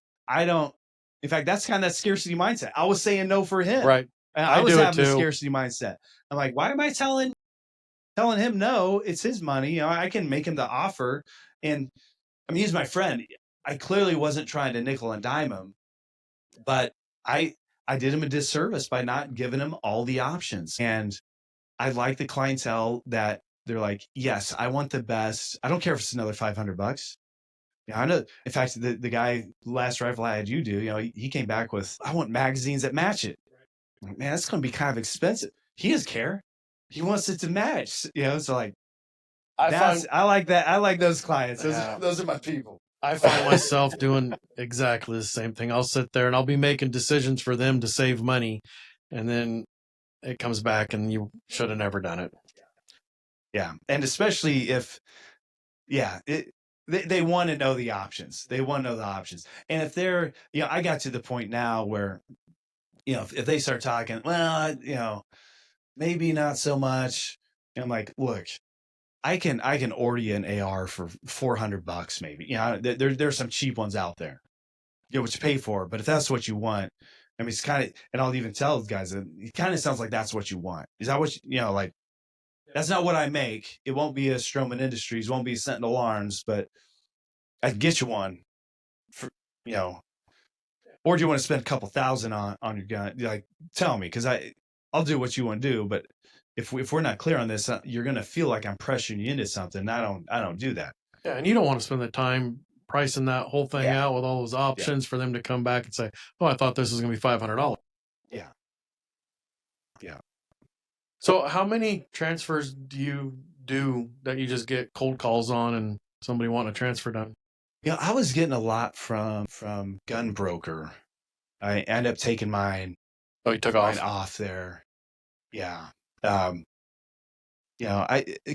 in fact, that's kind of that scarcity mindset. I was saying no for him. Right. And I was having a scarcity mindset. I'm like, why am I telling him no? It's his money. I can make him the offer. And I mean, he's my friend. I clearly wasn't trying to nickel and dime him, but I did him a disservice by not giving him all the options. And I like the clientele that they're like, yes, I want the best. I don't care if it's another $500. Yeah, I know. In fact, the guy, last rifle I had you do, he came back with, I want magazines that match it. I'm like, man, that's going to be kind of expensive. He doesn't care. He wants it to match. So like, I like that. I like those clients. Those are my people. I find myself doing exactly the same thing. I'll sit there and I'll be making decisions for them to save money, and then it comes back and you should have never done it. Yeah, and especially if, they want to know the options. They want to know the options, and if they're, I got to the point now where, if they start talking, well, maybe not so much. And I'm like, look, I can order you an AR for $400 maybe. There's some cheap ones out there, what you pay for. But if that's what you want, I mean, it's kind of, and I'll even tell guys, it kind of sounds like that's what you want. Is that what like? That's not what I make. It won't be a Stroman Industries, won't be Sentinel Arms, but I can get you one for, or do you want to spend a couple thousand on your gun? Like, tell me, because I'll do what you want to do, but if we're not clear on this, you're going to feel like I'm pressuring you into something. I don't do that. Yeah, and you don't want to spend the time pricing that whole thing out with all those options for them to come back and say, "Oh, I thought this was going to be $500." Yeah. Yeah. So, how many transfers do you do that you just get cold calls on and somebody wanting a transfer done? I was getting a lot from Gun Broker. I ended up taking mine. Oh, you took off there. Yeah. A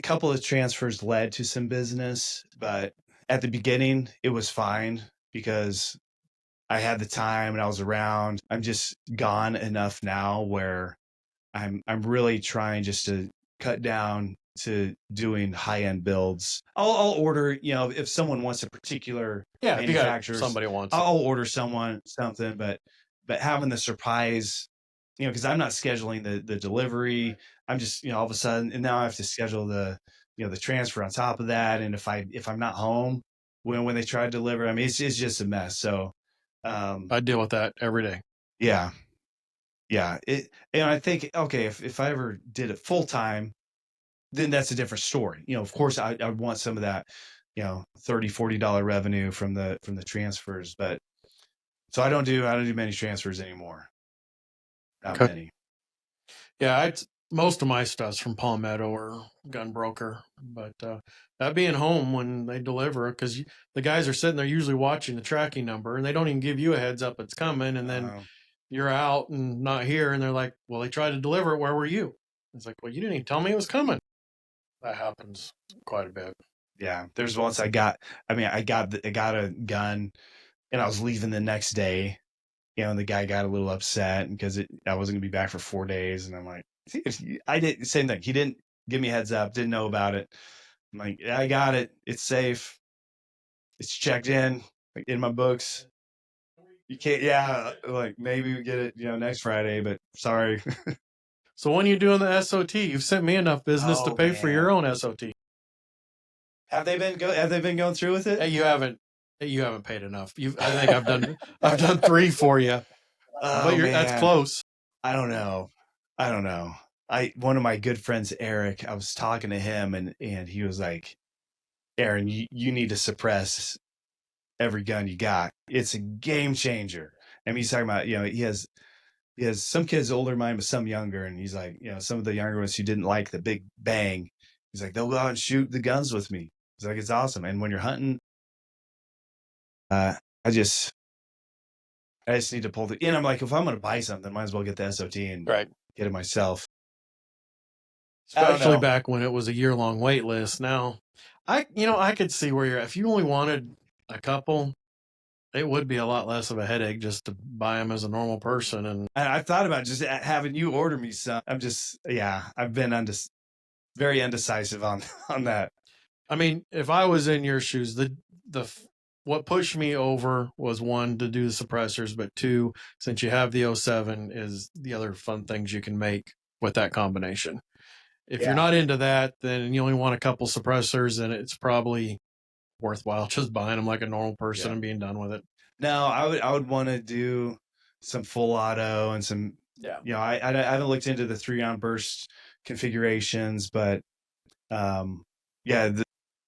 couple of transfers led to some business, but at the beginning it was fine because I had the time and I was around. I'm just gone enough now where I'm really trying just to cut down to doing high-end builds. I'll order, if someone wants a particular manufacturer, somebody wants I'll order something, but having the surprise, because I'm not scheduling the delivery. I'm just, all of a sudden, and now I have to schedule the transfer on top of that. And if I'm not home when they try to deliver, I mean, it's just a mess. So, I deal with that every day. Yeah. Yeah. And I think, okay, if I ever did it full time, then that's a different story. Of course I want some of that, $30-$40 revenue from the transfers, but so I don't do many transfers anymore. Not many. Yeah, most of my stuff's from Palmetto or Gun Broker, but that being home when they deliver, because the guys are sitting there usually watching the tracking number, and they don't even give you a heads up it's coming, and then you're out and not here, and they're like, "Well, they tried to deliver it. Where were you?" It's like, "Well, you didn't even tell me it was coming." That happens quite a bit. Yeah, there's once I got a gun, and I was leaving the next day, and the guy got a little upset because I wasn't gonna be back for 4 days, and I'm like, I did same thing. He didn't give me a heads up, didn't know about it. I'm like, yeah, I got it. It's safe. It's checked in, like in my books. You can't, like maybe we get it, next Friday, but sorry. So when you doing the SOT, you've sent me enough business to pay for your own SOT. Have they been going through with it? Hey, you haven't paid enough. I think I've done 3 for you. But that's close. I don't know. One of my good friends, Eric, I was talking to him and he was like, Aaron, you need to suppress every gun you got. It's a game changer. I mean, he's talking about, he has some kids older than mine, but some younger. And he's like, some of the younger ones who didn't like the big bang, he's like, they'll go out and shoot the guns with me. He's like, it's awesome. And when you're hunting, I just need to pull I'm like, if I'm going to buy something, I might as well get the SOT and get it myself. Especially back when it was a year-long wait list. Now, I could see where you're at. If you only wanted a couple, it would be a lot less of a headache just to buy them as a normal person. And I've thought about just having you order me some. I've been very indecisive on that. I mean, if I was in your shoes, what pushed me over was 1, to do the suppressors, but 2, since you have the 07, is the other fun things you can make with that combination. If you're not into that, then you only want a couple suppressors, and it's probably worthwhile just buying them like a normal person and being done with it. No, I would want to do some full auto and some. I haven't looked into the 3-round burst configurations, but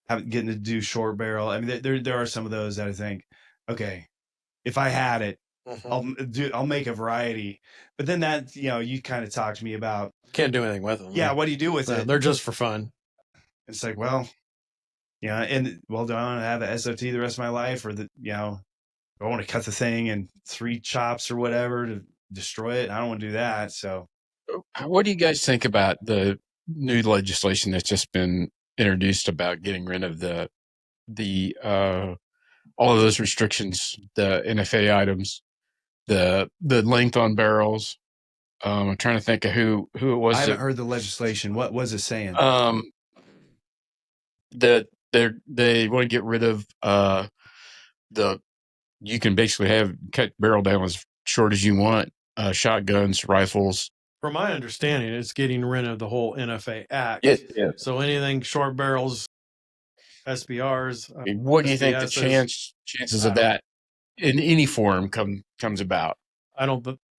getting to do short barrel. I mean, there are some of those that I think, okay, if I had it, I'll make a variety. But then that, you kind of talked to me about, Can't do anything with them. yeah, what do you do with it? They're just for fun. It's like, well, yeah, and do I want to have an SOT the rest of my life, or I want to cut the thing in 3 chops or whatever to destroy it? I don't want to do that. So, what do you guys think about the new legislation that's just been introduced about getting rid of the all of those restrictions, the NFA items, the length on barrels? I'm trying to think of who it was. I haven't heard the legislation. What was it saying? That they want to get rid of you can basically cut barrel down as short as you want, shotguns, rifles. From my understanding, it's getting rid of the whole NFA Act. Yeah. So anything short barrels, SBRs. What do you think the chances of that in any form comes about?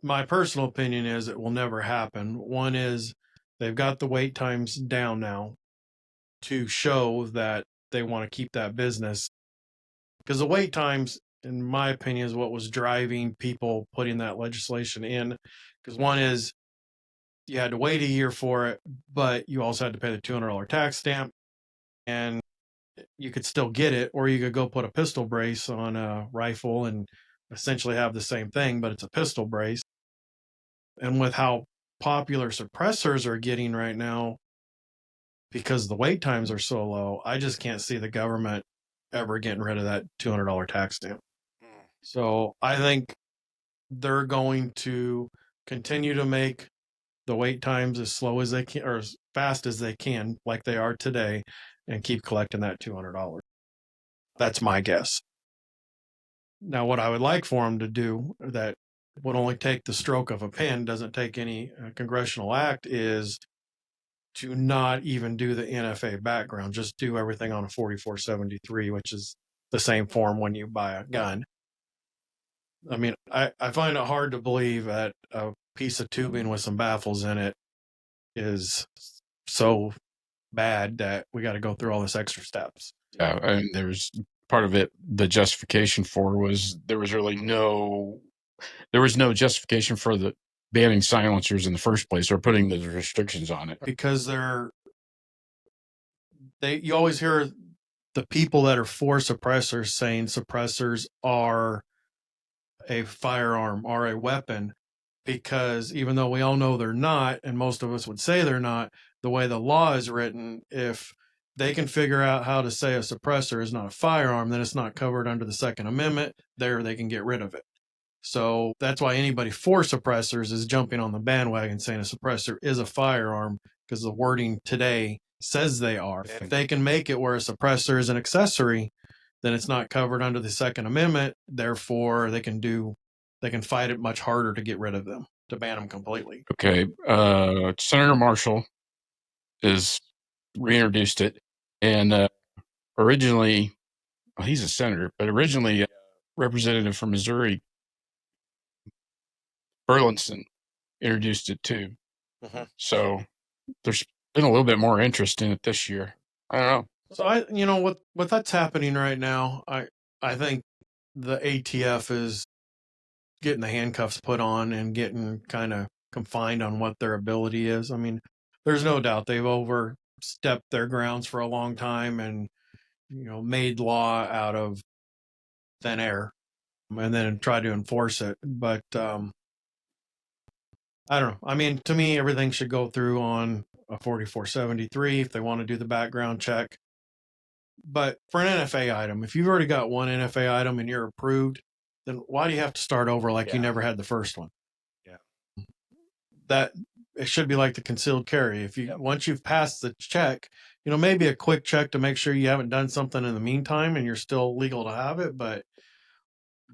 My personal opinion is it will never happen. One is they've got the wait times down now to show that they want to keep that business. Because the wait times, in my opinion, is what was driving people putting that legislation in. Because one is you had to wait a year for it, but you also had to pay the $200 tax stamp, and you could still get it, or you could go put a pistol brace on a rifle and essentially have the same thing, but it's a pistol brace. And with how popular suppressors are getting right now, because the wait times are so low, I just can't see the government ever getting rid of that $200 tax stamp. So I think they're going to continue to make the wait times as slow as they can, or as fast as they can, like they are today, and keep collecting that $200. That's my guess. Now, what I would like for them to do that would only take the stroke of a pen, doesn't take any congressional act, is to not even do the NFA background, just do everything on a 4473, which is the same form when you buy a gun. I mean, I find it hard to believe that a piece of tubing with some baffles in it is so bad that we got to go through all this extra steps. Yeah, and there's part of it. The justification was there was no justification for the banning silencers in the first place or putting the restrictions on it, because you always hear the people that are for suppressors saying suppressors are a firearm or a weapon, because even though we all know they're not, and most of us would say they're not, the way the law is written, if they can figure out how to say a suppressor is not a firearm, then it's not covered under the Second Amendment. They can get rid of it. So that's why anybody for suppressors is jumping on the bandwagon saying a suppressor is a firearm, because the wording today says they are. If they can make it where a suppressor is an accessory, then it's not covered under the Second Amendment. Therefore, they can fight it much harder to get rid of them, to ban them completely. Okay. Senator Marshall has reintroduced it. And originally, well, he's a senator, but originally representative from Missouri, Burlinson, introduced it too. So there's been a little bit more interest in it this year. I don't know. So what that's happening right now, I think the ATF is getting the handcuffs put on and getting kind of confined on what their ability is. I mean, there's no doubt they've overstepped their grounds for a long time and made law out of thin air and then tried to enforce it. But I don't know. I mean, to me, everything should go through on a 4473 if they want to do the background check. But for an NFA item, if you've already got one NFA item and you're approved, then why do you have to start over like you never had the first one? Yeah. That it should be like the concealed carry. Once you've passed the check, maybe a quick check to make sure you haven't done something in the meantime and you're still legal to have it. But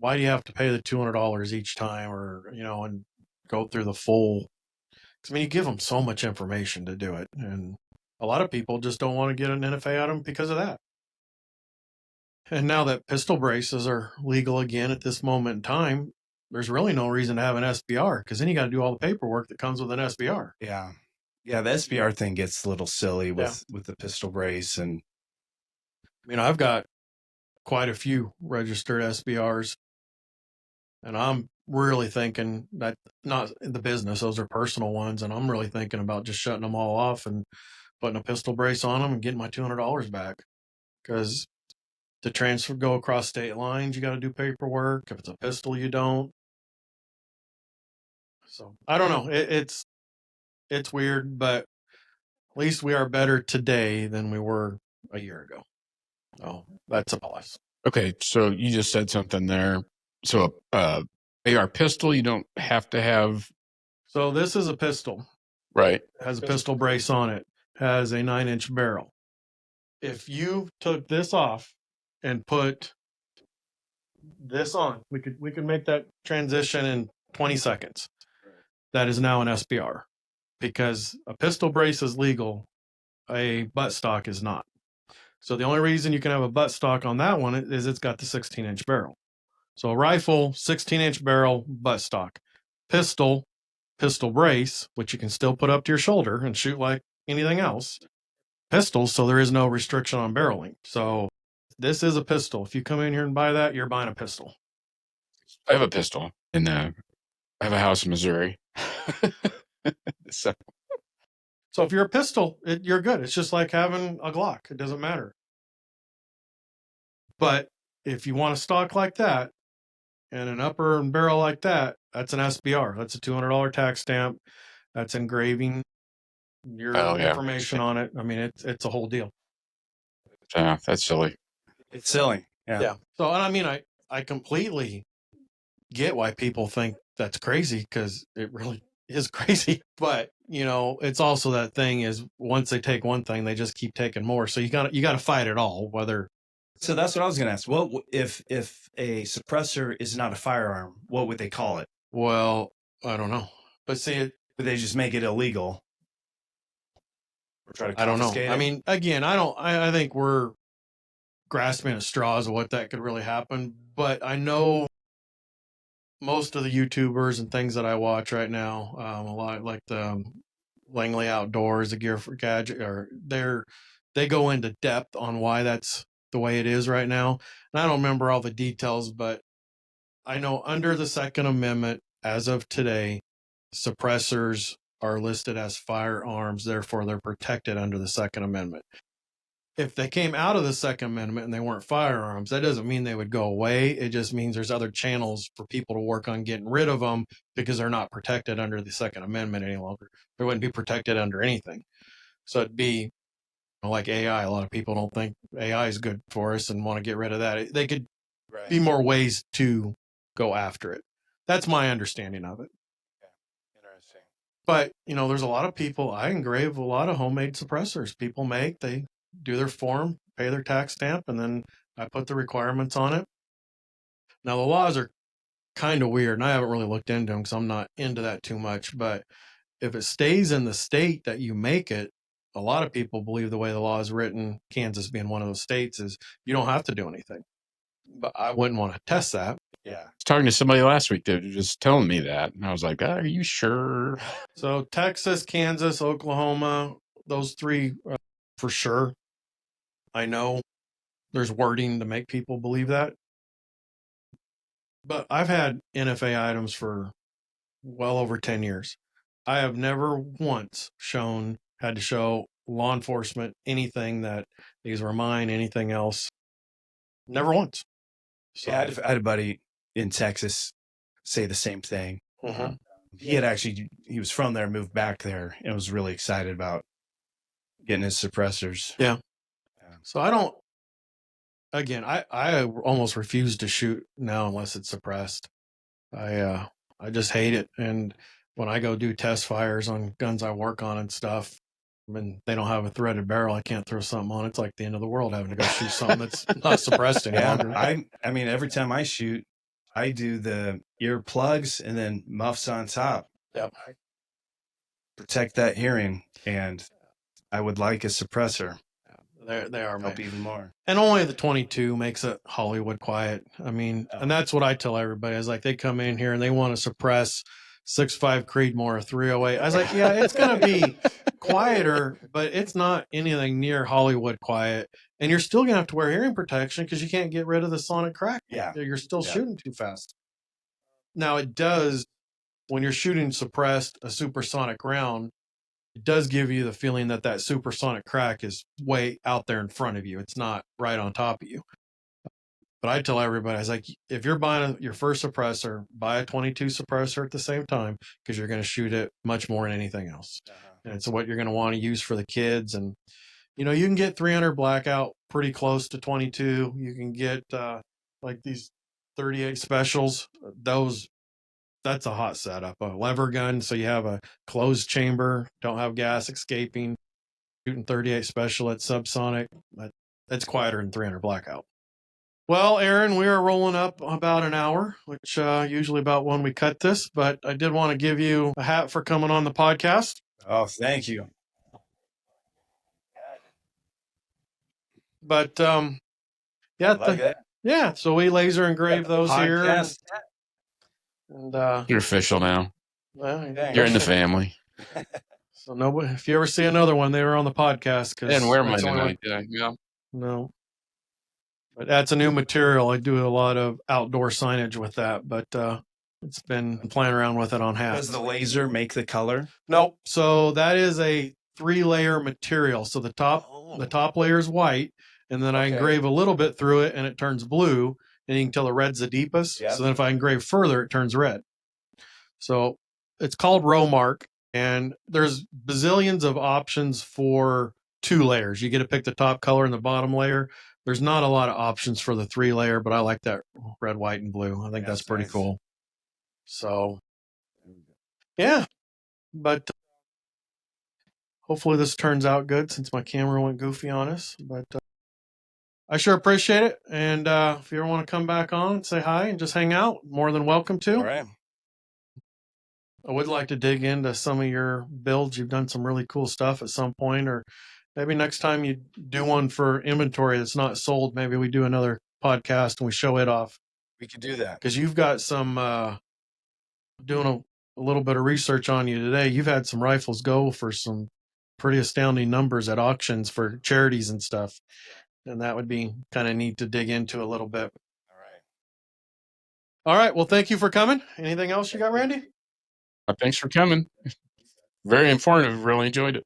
why do you have to pay the $200 each time, or and go through the full? I mean, you give them so much information to do it, and a lot of people just don't want to get an NFA item because of that. And now that pistol braces are legal again at this moment in time, there's really no reason to have an SBR, because then you got to do all the paperwork that comes with an SBR. Yeah. Yeah, the SBR thing gets a little silly with the pistol brace. And I mean, I've got quite a few registered SBRs, and I'm really thinking that not the business, those are personal ones. And I'm really thinking about just shutting them all off and putting a pistol brace on them and getting my $200 back. Because to transfer, go across state lines, you got to do paperwork. If it's a pistol, you don't. So I don't know. It's weird, but at least we are better today than we were a year ago. Oh, that's a plus. Okay, so you just said something there. So, AR pistol, you don't have to have. So this is a pistol. Right. Has a pistol brace on it. Has a 9-inch barrel. If you took this off and put this on, we could make that transition in 20 seconds. That is now an SBR, because a pistol brace is legal, a butt stock is not. So the only reason you can have a butt stock on that one is it's got the 16-inch barrel. So a rifle, 16-inch barrel, butt stock. Pistol brace, which you can still put up to your shoulder and shoot like anything else. Pistols, so there is no restriction on barreling. So this is a pistol. If you come in here and buy that, you're buying a pistol. I have a pistol, and I have a house in Missouri. So if you're a pistol, you're good. It's just like having a Glock. It doesn't matter. But if you want a stock like that and an upper and barrel like that, that's an SBR. That's a $200 tax stamp. That's engraving your information on it. I mean, it's a whole deal. Yeah, that's silly. It's silly. Yeah. So, and I mean, I completely get why people think that's crazy, because it really is crazy. But, you know, it's also that thing is once they take one thing, they just keep taking more. So you got to fight it all, whether. So that's what I was going to ask. What if a suppressor is not a firearm? What would they call it? Well, I don't know. But see, would they just make it illegal? Or try to confiscate it? I mean, again, I think we're grasping at straws of what that could really happen. But I know most of the YouTubers and things that I watch right now, a lot like the Langley Outdoors, the Gear for Gadget, or they go into depth on why that's the way it is right now. And I don't remember all the details, but I know under the Second Amendment, as of today, suppressors are listed as firearms. Therefore, they're protected under the Second Amendment. If they came out of the Second Amendment and they weren't firearms, that doesn't mean they would go away. It just means there's other channels for people to work on getting rid of them, because they're not protected under the Second Amendment any longer. They wouldn't be protected under anything. So it'd be like AI. A lot of people don't think AI is good for us and want to get rid of that. They could be more ways to go after it. That's my understanding of it. Interesting. But, you know, there's a lot of people, I engrave a lot of homemade suppressors people make. They do their form, pay their tax stamp, and then I put the requirements on it. Now, the laws are kind of weird, and I haven't really looked into them because I'm not into that too much. But if it stays in the state that you make it, a lot of people believe the way the law is written, Kansas being one of those states, is you don't have to do anything. But I wouldn't want to test that. Yeah. I was talking to somebody last week that was just telling me that, and I was like, "Are you sure?" So Texas, Kansas, Oklahoma, those three for sure. I know there's wording to make people believe that. But I've had NFA items for well over 10 years. I have never once had to show law enforcement anything that these were mine, anything else. Never once. So yeah, I had a buddy in Texas say the same thing. Mm-hmm. He was from there, moved back there, and was really excited about getting his suppressors. Yeah. So I almost refuse to shoot now unless it's suppressed. I just hate it. And when I go do test fires on guns I work on and stuff, and they don't have a threaded barrel, I can't throw something on. It's like the end of the world having to go shoot something that's not suppressed any longer. I mean, every time I shoot, I do the earplugs and then muffs on top. Yep. Protect that hearing, and I would like a suppressor. They are help even more. And only the 22 makes it Hollywood quiet. I mean, and that's what I tell everybody is like they come in here and they want to suppress 6.5 Creedmoor, 308. I was like, yeah, it's going to be quieter, but it's not anything near Hollywood quiet. And you're still going to have to wear hearing protection because you can't get rid of the sonic crack. Yeah. You're still shooting too fast. Now, it does, when you're shooting suppressed, a supersonic round, it does give you the feeling that that supersonic crack is way out there in front of you. It's not right on top of you. But I tell everybody, I was like, if you're buying your first suppressor, buy a 22 suppressor at the same time because you're going to shoot it much more than anything else. And it's what you're going to want to use for the kids. And, you know, you can get 300 blackout pretty close to 22. You can get like these 38 specials. That's a hot setup. A lever gun, so you have a closed chamber, don't have gas escaping. Shooting 38 special at subsonic. That's quieter than 300 blackout. Well, Aaron, we are rolling up about an hour, which usually about when we cut this, but I did want to give you a hat for coming on the podcast. Oh, thank you. But yeah, so we laser engrave those here. And You're official now. Well, You're in the family. So nobody, if you ever see another one, they were on the podcast. I didn't wear mine tonight, did I? Yeah. No. But that's a new material. I do a lot of outdoor signage with that, but it's been playing around with it on hats. Does the laser make the color? Nope. So that is a 3-layer material. So the top layer is white, and then I engrave a little bit through it, and it turns blue, and you can tell the red's the deepest. Yep. So then if I engrave further, it turns red. So it's called row mark, and there's bazillions of options for 2 layers. You get to pick the top color and the bottom layer. There's not a lot of options for the 3-layer, but I like that red, white, and blue. I think that's pretty cool. So, yeah. But hopefully this turns out good since my camera went goofy on us. But I sure appreciate it. And if you ever want to come back on, say hi and just hang out, more than welcome to. All right. I would like to dig into some of your builds. You've done some really cool stuff at some point, or maybe next time you do one for inventory that's not sold, maybe we do another podcast and we show it off. We could do that. Because you've got some, doing a little bit of research on you today. You've had some rifles go for some pretty astounding numbers at auctions for charities and stuff. And that would be kind of neat to dig into a little bit. All right. Well, thank you for coming. Anything else you got, Randy? Thanks for coming. Very informative. Really enjoyed it.